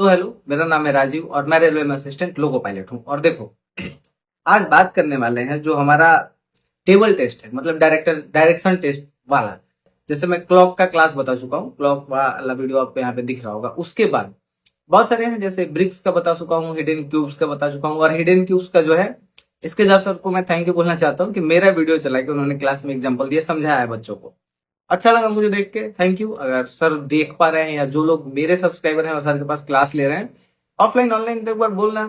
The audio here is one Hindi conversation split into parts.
तो हेलो, मेरा नाम है राजीव और मैं रेलवे में असिस्टेंट लोको पायलट हूँ। और देखो, आज बात करने वाले हैं जो हमारा टेबल टेस्ट है, मतलब डायरेक्शन टेस्ट वाला। जैसे मैं क्लॉक का क्लास बता चुका हूँ, क्लॉक वाला वीडियो आपको यहाँ पे दिख रहा होगा। उसके बाद बहुत सारे हैं, जैसे ब्रिक्स का बता चुका हूँ, हिडन क्यूब्स का बता चुका हूँ। और हिडन क्यूब्स का जो है, इसके जब सर को मैं थैंक यू बोलना चाहता हूँ कि मेरा वीडियो चला के उन्होंने क्लास में एग्जाम्पल दिया, समझाया है बच्चों को। अच्छा लगा मुझे देख के, थैंक यू। अगर सर देख पा रहे हैं या जो लोग मेरे सब्सक्राइबर हैं और सर के पास क्लास ले रहे हैं ऑफलाइन ऑनलाइन, तो एक बार बोलना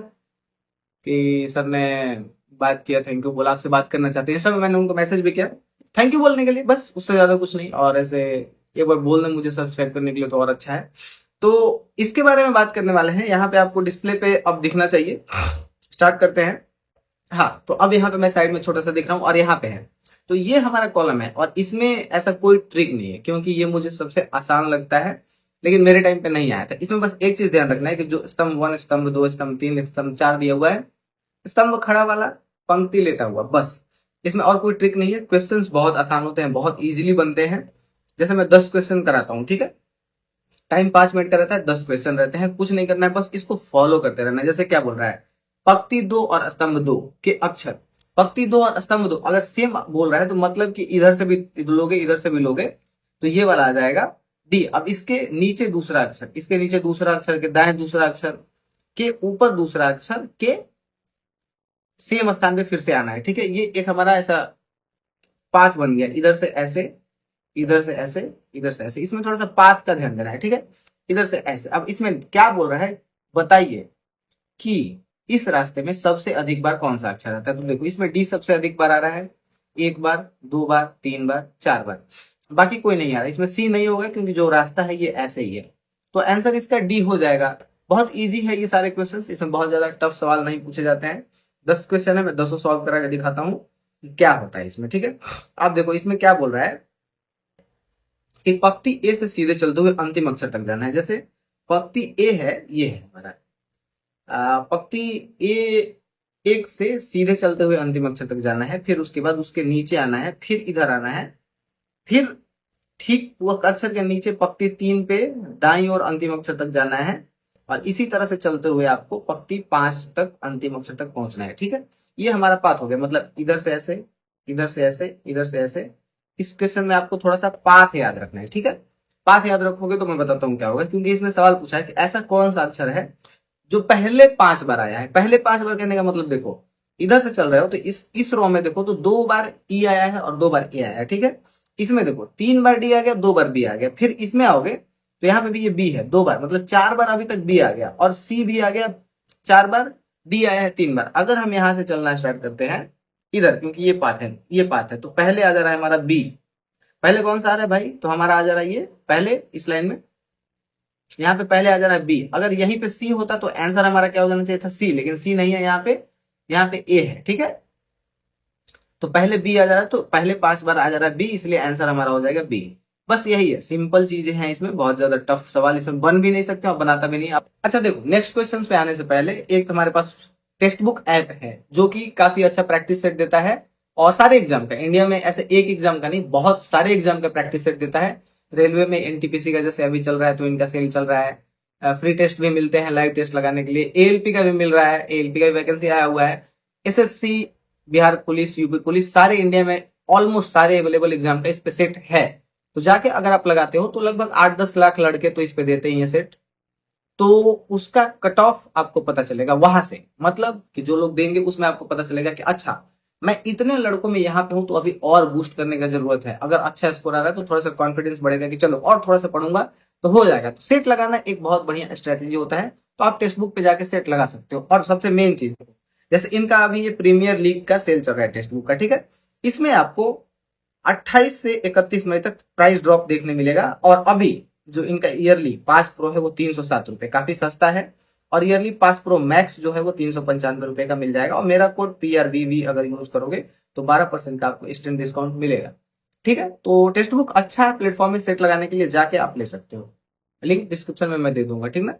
कि सर ने बात किया, थैंक यू बोला, आपसे बात करना चाहते हैं। सर मैंने उनको मैसेज भी किया थैंक यू बोलने के लिए, बस उससे ज्यादा कुछ नहीं। और ऐसे एक बार बोलना मुझे सब्सक्राइब करने के लिए तो और अच्छा है। तो इसके बारे में बात करने वाले हैं। यहाँ पे आपको डिस्प्ले पे अब दिखना चाहिए। स्टार्ट करते हैं। हाँ, तो अब यहाँ पे मैं साइड में छोटा सा दिख रहा हूँ और यहाँ पे है। तो ये हमारा कॉलम है और इसमें ऐसा कोई ट्रिक नहीं है, क्योंकि ये मुझे सबसे आसान लगता है, लेकिन मेरे टाइम पे नहीं आया था। इसमें बस एक चीज ध्यान रखना है कि जो स्तंभ 1, स्तंभ 2, स्तंभ 3, स्तंभ 4 दिया हुआ है, स्तंभ खड़ा वाला, पंक्ति लेटा हुआ, बस। इसमें और कोई ट्रिक नहीं है। क्वेश्चंस बहुत आसान होते हैं, बहुत इजीली बनते हैं। जैसे मैं 10 क्वेश्चन कराता हूँ, ठीक है, टाइम 5 मिनट का रहता है, 10 क्वेश्चन रहते हैं, कुछ नहीं करना है, बस इसको फॉलो करते रहना है। जैसे क्या बोल रहा है, पंक्ति 2 और स्तंभ 2 के अक्षर, पंक्ति 2 और स्तंभ 2 अगर सेम बोल रहा है तो मतलब कि इधर से भी लोगे, इधर से भी लोगे, तो ये वाला आ जाएगा डी। अब इसके नीचे दूसरा अक्षर, इसके नीचे दूसरा अक्षर के दाएं दूसरा अक्षर के ऊपर दूसरा अक्षर के सेम स्थान पे फिर से आना है, ठीक है। ये एक हमारा ऐसा पाथ बन गया, इधर से ऐसे, इधर से ऐसे, इधर से ऐसे। इसमें थोड़ा सा पाथ का ध्यान देना है, ठीक है। इधर से ऐसे। अब इसमें क्या बोल रहा है, बताइए कि इस रास्ते में सबसे अधिक बार कौन सा अक्षर आता है। तो देखो, इसमें डी सबसे अधिक बार आ रहा है, 1 बार, 2 बार, 3 बार, 4 बार, बाकी कोई नहीं आ रहा। इसमें सी नहीं होगा क्योंकि जो रास्ता है ये ऐसे ही है। तो आंसर इसका डी हो जाएगा। बहुत इजी है ये सारे क्वेश्चंस, इसमें बहुत ज्यादा टफ सवाल नहीं पूछे जाते हैं। 10 क्वेश्चन है, मैं 10 सॉल्व करा के दिखाता हूँ क्या होता है इसमें, ठीक है। आप देखो इसमें क्या बोल रहा है कि पंक्ति ए से सीधे चलते हुए अंतिम अक्षर तक जाना है। जैसे पंक्ति ए है, ये है हमारा पंक्ति ए, एक से सीधे चलते हुए अंतिम अक्षर तक जाना है, फिर उसके बाद उसके नीचे आना है, फिर इधर आना है, फिर ठीक वो अक्षर के नीचे पंक्ति 3 पे दाईं ओर अंतिम अक्षर तक जाना है, और इसी तरह से चलते हुए आपको पंक्ति 5 तक अंतिम अक्षर तक पहुंचना है, ठीक है। ये हमारा पाथ हो गया, मतलब इधर से ऐसे, इधर से ऐसे, इधर से ऐसे। इस क्वेश्चन में आपको थोड़ा सा पाथ याद रखना है, ठीक है। पाथ याद रखोगे तो मैं बताता हूँ क्या होगा, क्योंकि इसमें सवाल पूछा है कि ऐसा कौन सा अक्षर है जो पहले 5 बार आया है। पहले 5 बार कहने का मतलब, देखो इधर से चल रहे हो तो इस रो में देखो तो 2 बार ई आया है और 2 बार ए आया है, ठीक है। इसमें देखो 3 बार डी आ गया, 2 बार बी आ गया। फिर इसमें आओगे तो यहाँ पे भी ये बी है 2 बार, मतलब 4 बार अभी तक बी आ गया, और सी भी आ गया 4 बार, डी आया है 3 बार। अगर हम यहाँ से चलना स्टार्ट करते हैं इधर, क्योंकि ये पाथ है, ये पाथ है, तो पहले आ जा रहा है हमारा बी। पहले कौन सा आ रहा है भाई, तो हमारा आ जा रहा है ये पहले, इस लाइन में यहाँ पे पहले आ जा रहा है बी। अगर यहीं पे सी होता तो आंसर हमारा क्या हो जाना चाहिए था, सी, लेकिन सी नहीं है यहाँ पे ए है, ठीक है। तो पहले बी आ जा रहा है, तो पहले 5 बार आ जा रहा है बी, इसलिए आंसर हमारा हो जाएगा बी। बस यही है, सिंपल चीजें हैं इसमें, बहुत ज्यादा टफ सवाल इसमें बन भी नहीं सकते और बनाता भी नहीं आप। अच्छा देखो, नेक्स्ट क्वेश्चन पे आने से पहले एक हमारे पास टेक्स्ट बुक ऐप है जो कि काफी अच्छा प्रैक्टिस सेट देता है, और सारे एग्जाम का, इंडिया में ऐसे एक एग्जाम का नहीं, बहुत सारे एग्जाम का प्रैक्टिस सेट देता है। रेलवे में एनटीपीसी का जैसे अभी चल रहा है तो इनका सेल चल रहा है। फ्री टेस्ट भी मिलते हैं लाइव टेस्ट लगाने के लिए। एएलपी का भी मिल रहा है, एएलपी का भी वैकेंसी आया हुआ है। SSC, Bihar police, UP police, सारे इंडिया में ऑलमोस्ट सारे अवेलेबल एग्जाम का इस पे सेट है। तो जाके अगर आप लगाते हो तो लगभग 8-10 लाख लड़के तो इस पे देते ही हैं सेट। तो उसका कट ऑफ आपको पता चलेगा वहां से, मतलब कि जो लोग देंगे उसमें आपको पता चलेगा कि अच्छा मैं इतने लड़कों में यहाँ पे हूं तो अभी और बूस्ट करने का जरूरत है। अगर अच्छा स्कोर आ रहा है तो थोड़ा सा कॉन्फिडेंस बढ़ेगा कि चलो और थोड़ा सा पढ़ूंगा तो हो जाएगा। तो सेट लगाना एक बहुत बढ़िया स्ट्रेटेजी होता है, तो आप टेक्स्ट बुक पे जाके सेट लगा सकते हो। और सबसे मेन चीज, जैसे इनका अभी ये प्रीमियर लीग का सेल चल रहा है टेक्स्ट बुक का, ठीक है। इसमें आपको 28 से 31 मई तक प्राइस ड्रॉप देखने मिलेगा। और अभी जो इनका ईयरली पास प्रो है वो 307 रुपए, काफी सस्ता है। और ईयरली पास प्रो मैक्स जो है वो 395 रुपए का मिल जाएगा। और मेरा कोड PRVV अगर यूज करोगे तो 12% का आपको इंस्टेंट डिस्काउंट मिलेगा, ठीक है। तो टेक्स्ट बुक अच्छा है प्लेटफॉर्म में सेट लगाने के लिए, जाके आप ले सकते हो, लिंक डिस्क्रिप्शन में मैं दे दूंगा, ठीक ना।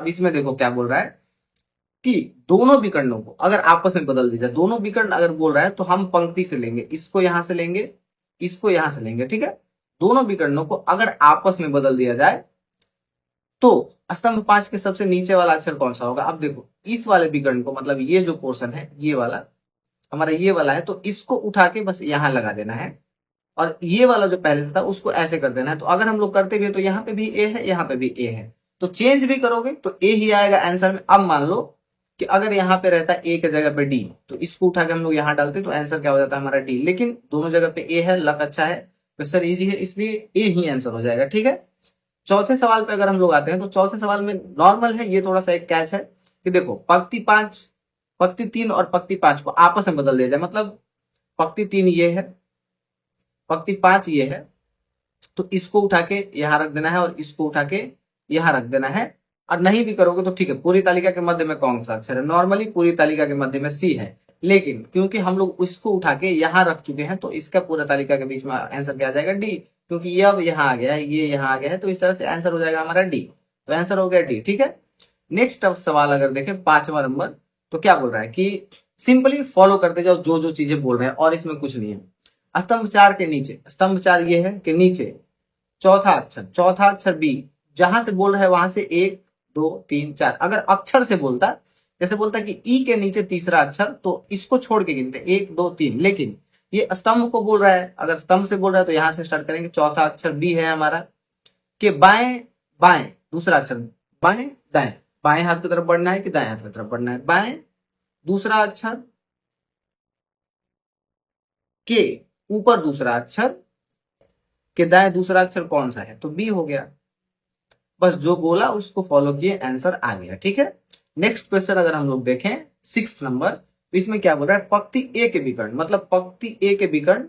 अब इसमें देखो क्या बोल रहा है कि दोनों विकर्णों को अगर आपस में बदल दीजिए, दोनों विकर्ण अगर बोल रहा है तो हम पंक्ति से लेंगे, इसको यहां से लेंगे, इसको यहां से लेंगे, ठीक है। दोनों विकर्णों को अगर आपस में बदल दिया जाए तो स्तंभ 5 के सबसे नीचे वाला अक्षर कौन सा होगा? अब देखो इस वाले विकर्ण को, मतलब ये जो पोर्शन है ये वाला हमारा ये वाला है, तो इसको उठा के बस यहां लगा देना है, और ये वाला जो पहले से था उसको ऐसे कर देना है। तो अगर हम लोग करते भी तो यहाँ पे भी ए है, यहाँ पे भी ए है, तो चेंज भी करोगे तो ए ही आएगा आंसर में। अब मान लो कि अगर यहाँ पे रहता ए की जगह पे डी, तो इसको उठा के हम लोग यहाँ डालते तो आंसर क्या हो जाता है हमारा डी, लेकिन दोनों जगह पे ए है, लक अच्छा है, क्वेश्चन इजी है, इसलिए ए ही आंसर हो जाएगा। ठीक है, चौथे सवाल पे अगर हम लोग आते हैं तो चौथे सवाल में नॉर्मल है, ये थोड़ा सा एक कैच है कि देखो पंक्ति 3 और पंक्ति 5 को आपस में बदल दिया जाए, मतलब पंक्ति 3 ये है, पंक्ति 5 ये है, तो इसको उठा के यहां रख देना है और इसको उठा के यहां रख देना है। और नहीं भी करोगे तो ठीक है, पूरी तालिका के मध्य में कौन सा अक्षर है? नॉर्मली पूरी तालिका के मध्य में सी है, लेकिन क्योंकि हम लोग इसको उठा के यहां रख चुके हैं तो इसका पूरा तालिका के बीच में आंसर क्या आ जाएगा? डी, क्योंकि ये अब यहाँ आ गया है, ये यहाँ आ गया है, तो इस तरह से आंसर हो जाएगा हमारा डी। तो आंसर हो गया डी। ठीक है, नेक्स्ट अब सवाल अगर देखें 5वां नंबर, तो क्या बोल रहा है कि सिंपली फॉलो करते जाओ जो जो चीजें बोल रहे हैं, और इसमें कुछ नहीं है। स्तंभ 4 के नीचे, स्तंभ 4 ये है कि नीचे चौथा अक्षर बी, जहां से बोल रहा है वहां से 1 2 3 4, अगर अक्षर से बोलता, जैसे बोलता कि ई के नीचे तीसरा अक्षर, तो इसको छोड़ के गिनते 1 2 3, लेकिन ये स्तंभ को बोल रहा है, अगर स्तंभ से बोल रहा है तो यहां से स्टार्ट करेंगे। चौथा अक्षर बी है हमारा, के बाएं बाएं दूसरा अक्षर, बाएं दाएं, बाएं हाथ की तरफ बढ़ना है कि दाएं हाथ की तरफ बढ़ना है? बाएं दूसरा अक्षर के ऊपर दूसरा अक्षर के दाएं दूसरा अक्षर कौन सा है? तो बी हो गया। बस जो बोला उसको फॉलो किए, आंसर आ गया। ठीक है, नेक्स्ट क्वेश्चन अगर हम लोग देखें 6 नंबर, तो इसमें क्या बोल रहा है? पंक्ति ए के विकर्ण, मतलब पंक्ति ए के विकर्ण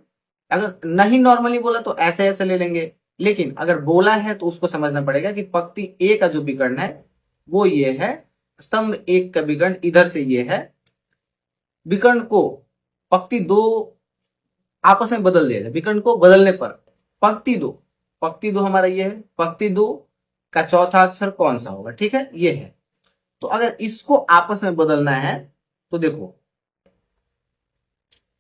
अगर नहीं नॉर्मली बोला तो ऐसे ऐसे ले लेंगे, लेकिन अगर बोला है तो उसको समझना पड़ेगा कि पंक्ति ए का जो विकर्ण है वो ये है, स्तंभ 1 का विकर्ण इधर से ये है, विकर्ण को पंक्ति 2 आपस में बदल दिया जाए, विकर्ण को बदलने पर पंक्ति दो हमारा ये है, पंक्ति 2 का चौथा अक्षर कौन सा होगा? ठीक है, ये है। तो अगर इसको आपस में बदलना है तो देखो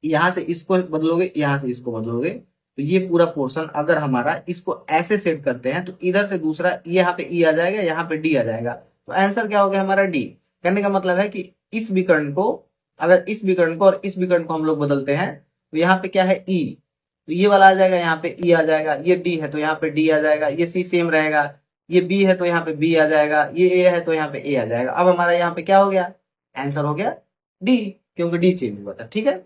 यहां से इसको बदलोगे, यहां से इसको बदलोगे, तो ये पूरा पोर्शन अगर हमारा इसको ऐसे सेट करते हैं तो इधर से दूसरा यहाँ पे ई आ जाएगा, यहाँ पे डी आ जाएगा, तो आंसर क्या हो गया हमारा? डी। कहने का मतलब है कि इस विकर्ण को, अगर इस विकर्ण को और इस विकर्ण को हम लोग बदलते हैं तो यहाँ पे क्या है? ई, तो ये वाला आ जाएगा, यहाँ पे ई आ जाएगा, ये डी है तो यहाँ पे डी आ जाएगा, ये सी सेम रहेगा, ये बी है तो यहाँ पे बी आ जाएगा, ये ए है तो यहाँ पे ए आ जाएगा। अब हमारा यहाँ पे क्या हो गया? आंसर हो गया डी, क्योंकि डी चेंज हुआ था। ठीक है,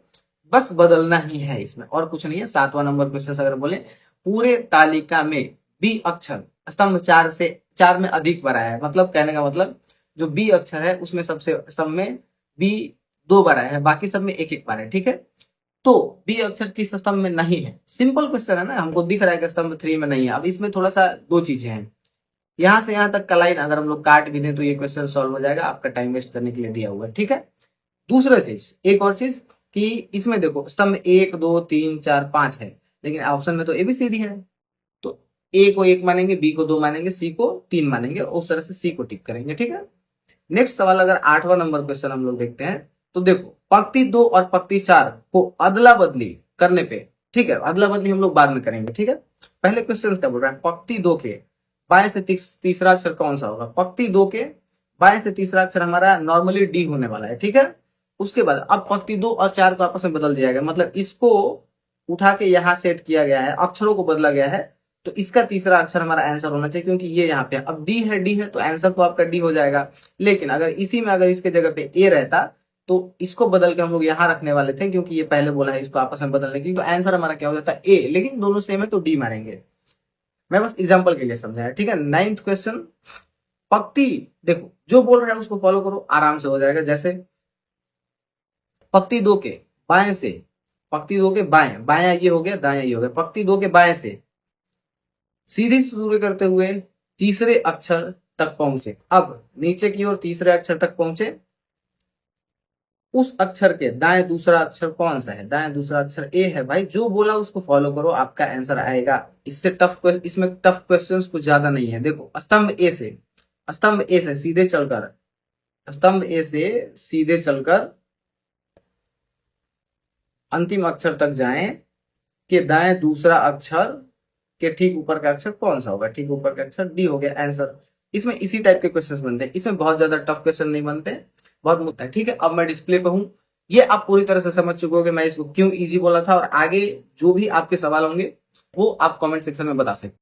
बस बदलना ही है, इसमें और कुछ नहीं है। 7वां नंबर क्वेश्चन अगर बोले, पूरे तालिका में बी अक्षर स्तंभ 4 में अधिक बार आया है, मतलब कहने का मतलब जो बी अक्षर है उसमें सबसे स्तंभ में बी 2 बार आया है, बाकी सब में एक एक बार है। ठीक है, तो बी अक्षर किस स्तंभ में नहीं है? सिंपल क्वेश्चन है ना, हमको दिख रहा है कि स्तंभ 3 में नहीं है। अब इसमें थोड़ा सा 2 चीजें हैं, यहां से यहां तक का लाइन अगर हम लोग काट भी दें तो ये क्वेश्चन सॉल्व हो जाएगा, आपका टाइम वेस्ट करने के लिए दिया हुआ है। ठीक है, दूसरा चीज, एक और चीज कि इसमें देखो स्तंभ 1 2 3 4 5 है, लेकिन ऑप्शन में तो एबीसीडी है, तो ए को 1 मानेंगे, बी को 2 मानेंगे, सी को 3 मानेंगे, उस तरह से सी को टिक करेंगे। ठीक है, नेक्स्ट सवाल अगर 8वां नंबर क्वेश्चन हम लोग देखते हैं, तो देखो पंक्ति 2 और पंक्ति 4 को अदला बदली करने पे, ठीक है, अदला बदली हम लोग बाद में करेंगे। ठीक है, पहले क्वेश्चन क्या बोल रहा है? पंक्ति 2 के बाएं से तीसरा अक्षर कौन सा होगा? पंक्ति 2 के बाएं से तीसरा अक्षर हमारा नॉर्मली डी होने वाला है। ठीक है, उसके बाद अब पंक्ति 2 और 4 को आपस में बदल दिया गया, मतलब इसको उठा के यहां सेट किया गया है, अक्षरों को बदला गया है, तो इसका तीसरा अक्षर हमारा आंसर होना चाहिए, क्योंकि ये यहाँ पे अब डी है तो आंसर तो आपका डी हो जाएगा। लेकिन अगर इसी में अगर इसके जगह पे ए रहता तो इसको बदल के हम लोग यहाँ रखने वाले थे, क्योंकि ये पहले बोला है इसको आपस में बदलने के लिए, तो आंसर हमारा क्या हो जाता है? ए, लेकिन दोनों सेम है तो डी मारेंगे। मैं बस एग्जाम्पल के लिए समझाया। ठीक है, 9th क्वेश्चन, पंक्ति देखो जो बोल रहा है उसको फॉलो करो, आराम से हो जाएगा। जैसे पंक्ति 2 के बाएं से, पंक्ति 2 के बाएं, बाया ये हो गया, दाया ये हो गया, पंक्ति 2 के बाएं से सीधी शुरू करते हुए तीसरे अक्षर तक पहुंचे। अब नीचे की ओर तीसरे अक्षर तक पहुंचे, उस अक्षर के दाएं दूसरा अक्षर कौन सा है? दाएं दूसरा अक्षर ए है। भाई जो बोला उसको फॉलो करो, आपका आंसर आएगा। इससे टफ, इसमें टफ क्वेश्चंस कुछ ज्यादा नहीं है। देखो स्तंभ ए से सीधे चलकर, स्तंभ ए से सीधे चलकर अंतिम अक्षर तक जाएं कि दाएं दूसरा अक्षर के ठीक ऊपर का अक्षर कौन सा होगा? ठीक ऊपर का अक्षर डी हो गया आंसर। इसमें इसी टाइप के क्वेश्चन बनते हैं, इसमें बहुत ज्यादा टफ क्वेश्चन नहीं बनते, बहुत मुद्दा है। ठीक है, अब मैं डिस्प्ले पे हूँ, ये आप पूरी तरह से समझ चुके हो कि मैं इसको क्यों इजी बोला था, और आगे जो भी आपके सवाल होंगे वो आप कमेंट सेक्शन में बता सकते हैं।